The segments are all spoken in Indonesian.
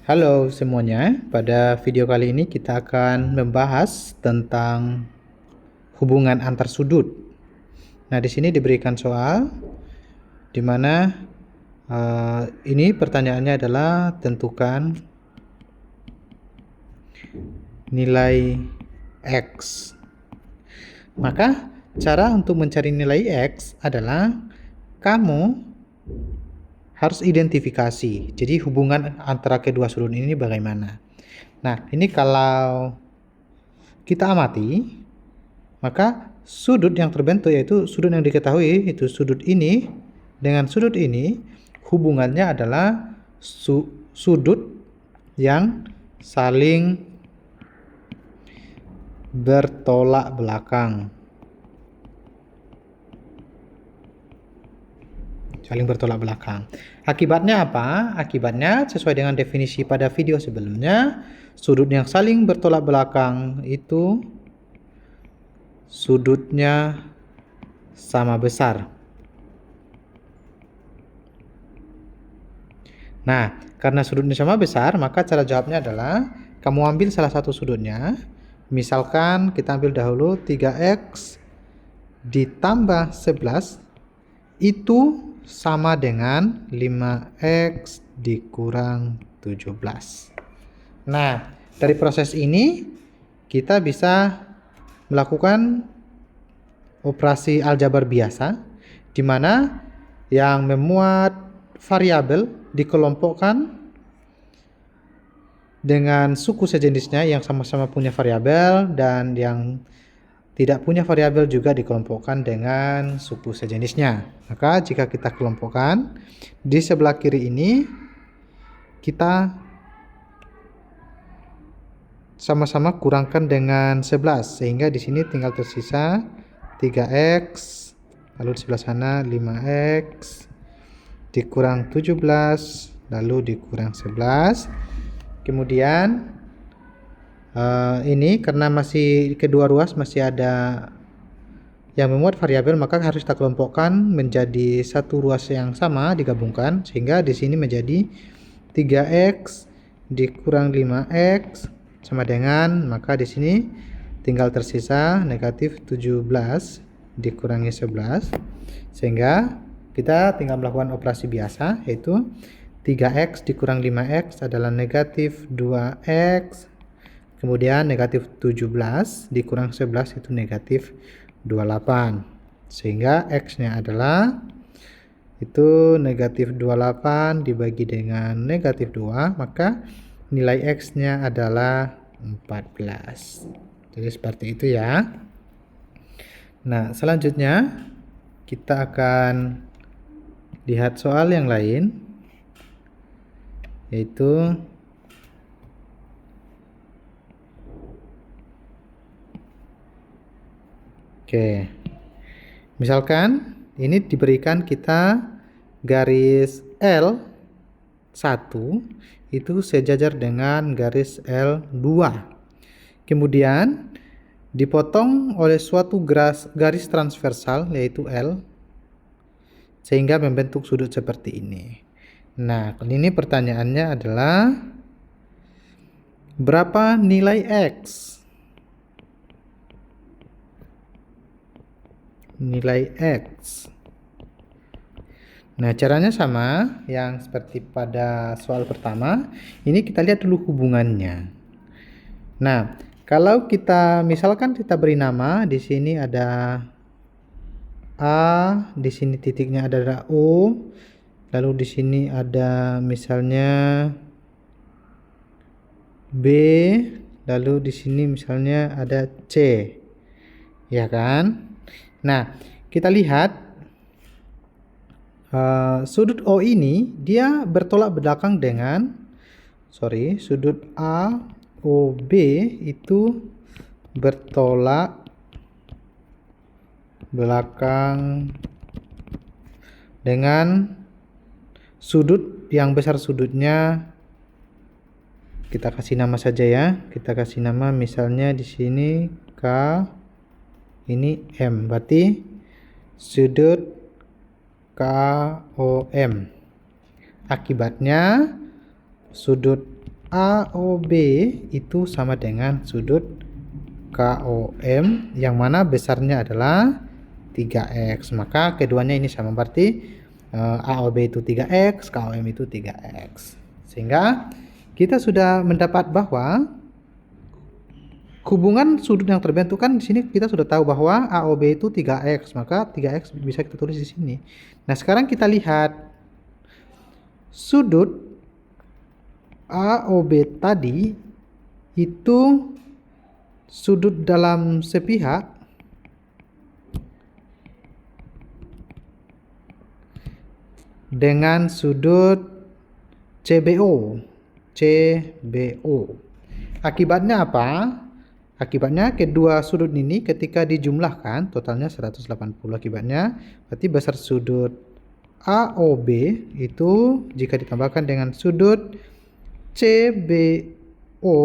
Halo semuanya, pada video kali ini kita akan membahas tentang hubungan antar sudut. Nah, di sini diberikan soal di mana ini pertanyaannya adalah tentukan nilai X. Maka cara untuk mencari nilai X adalah kamu harus identifikasi. Jadi hubungan antara kedua sudut ini bagaimana. Nah, ini kalau kita amati, maka sudut yang terbentuk yaitu sudut yang diketahui itu sudut ini dengan sudut ini hubungannya adalah sudut yang saling bertolak belakang. Akibatnya apa? Akibatnya sesuai dengan definisi pada video sebelumnya, sudut yang saling bertolak belakang itu sudutnya sama besar. Nah, karena sudutnya sama besar, maka cara jawabnya adalah kamu ambil salah satu sudutnya. Misalkan kita ambil dahulu 3x ditambah 11 itu sama dengan 5x dikurang 17. Nah, dari proses ini kita bisa melakukan operasi aljabar biasa di mana yang memuat variabel dikelompokkan dengan suku sejenisnya yang sama-sama punya variabel, dan yang tidak punya variabel juga dikelompokkan dengan suku sejenisnya. Maka jika kita kelompokkan di sebelah kiri ini, kita sama-sama kurangkan dengan 11 sehingga di sini tinggal tersisa 3x, lalu di sebelah sana 5x dikurang 17 lalu dikurang 11. Kemudian ini karena masih kedua ruas masih ada yang memuat variabel, maka harus kita kelompokkan menjadi satu ruas yang sama digabungkan sehingga di sini menjadi 3x dikurang 5x sama dengan, maka di sini tinggal tersisa negatif 17 dikurangi 11 sehingga kita tinggal melakukan operasi biasa, yaitu 3x dikurang 5x adalah negatif 2x, kemudian negatif 17 dikurang 11 itu negatif 28 sehingga x nya adalah itu negatif 28 dibagi dengan negatif 2, maka nilai x nya adalah 14. Jadi seperti itu ya. Nah, selanjutnya kita akan lihat soal yang lain, yaitu misalkan ini diberikan kita garis L1 itu sejajar dengan garis L2. Kemudian dipotong oleh suatu garis transversal yaitu L sehingga membentuk sudut seperti ini. Nah, ini pertanyaannya adalah berapa nilai X? Nilai X. Nah, caranya sama yang seperti pada soal pertama. Ini kita lihat dulu hubungannya. Nah, kalau kita misalkan kita beri nama, di sini ada A, di sini titiknya ada O, lalu di sini ada misalnya B, lalu di sini misalnya ada C. Ya kan? Nah, kita lihat sudut O ini dia bertolak belakang dengan sudut AOB itu bertolak belakang dengan sudut yang besar sudutnya kita kasih nama saja ya. Kita kasih nama misalnya di sini K, ini M, berarti sudut KOM. Akibatnya sudut AOB itu sama dengan sudut KOM yang mana besarnya adalah 3x. Maka keduanya ini sama, berarti AOB itu 3x, KOM itu 3x. Sehingga kita sudah mendapat bahwa hubungan sudut yang terbentuk, kan di sini kita sudah tahu bahwa AOB itu 3x, maka 3x bisa kita tulis di sini. Nah, sekarang kita lihat sudut AOB tadi itu sudut dalam sepihak dengan sudut CBO. Akibatnya apa? Akibatnya kedua sudut ini ketika dijumlahkan totalnya 180. Akibatnya berarti besar sudut AOB itu jika ditambahkan dengan sudut CBO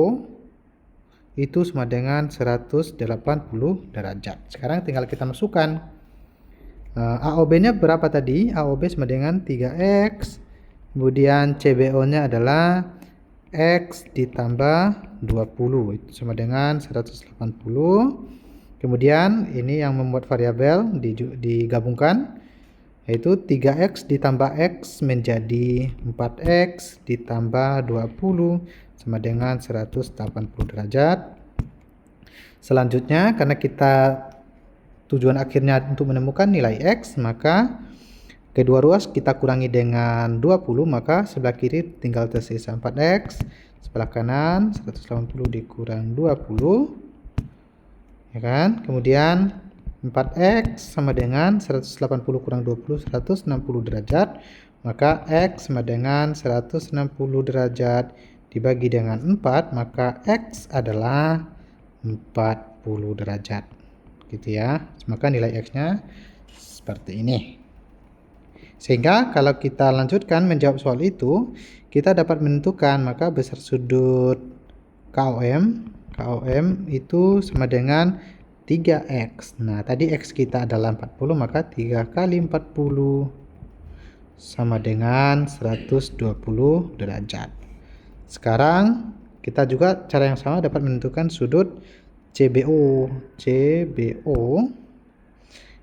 itu sama dengan 180 derajat. Sekarang tinggal kita masukkan AOB-nya berapa tadi? AOB sama dengan 3x, kemudian CBO-nya adalah x ditambah 20, itu sama dengan 180. Kemudian ini yang membuat variabel digabungkan, yaitu 3x ditambah x menjadi 4x ditambah 20 sama dengan 180 derajat. Selanjutnya, karena kita tujuan akhirnya untuk menemukan nilai x, maka kedua ruas kita kurangi dengan 20, maka sebelah kiri tinggal tersisa 4x, sebelah kanan 180 dikurang 20, ya kan? Kemudian 4x sama dengan 180 kurang 20, 160 derajat, maka x sama dengan 160 derajat dibagi dengan 4, maka x adalah 40 derajat. Gitu ya. Maka nilai x-nya seperti ini. Sehingga kalau kita lanjutkan menjawab soal itu, kita dapat menentukan maka besar sudut KOM itu sama dengan 3x. Nah, tadi x kita adalah 40, maka 3 kali 40 sama dengan 120 derajat. Sekarang kita juga cara yang sama dapat menentukan sudut CBO. CBO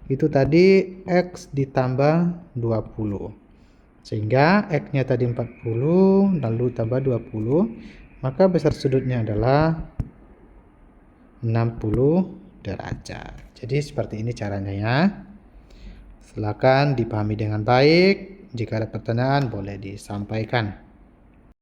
itu tadi x ditambah 20. Sehingga x-nya tadi 40 lalu tambah 20, maka besar sudutnya adalah 60 derajat. Jadi seperti ini caranya ya. Silakan dipahami dengan baik. Jika ada pertanyaan boleh disampaikan.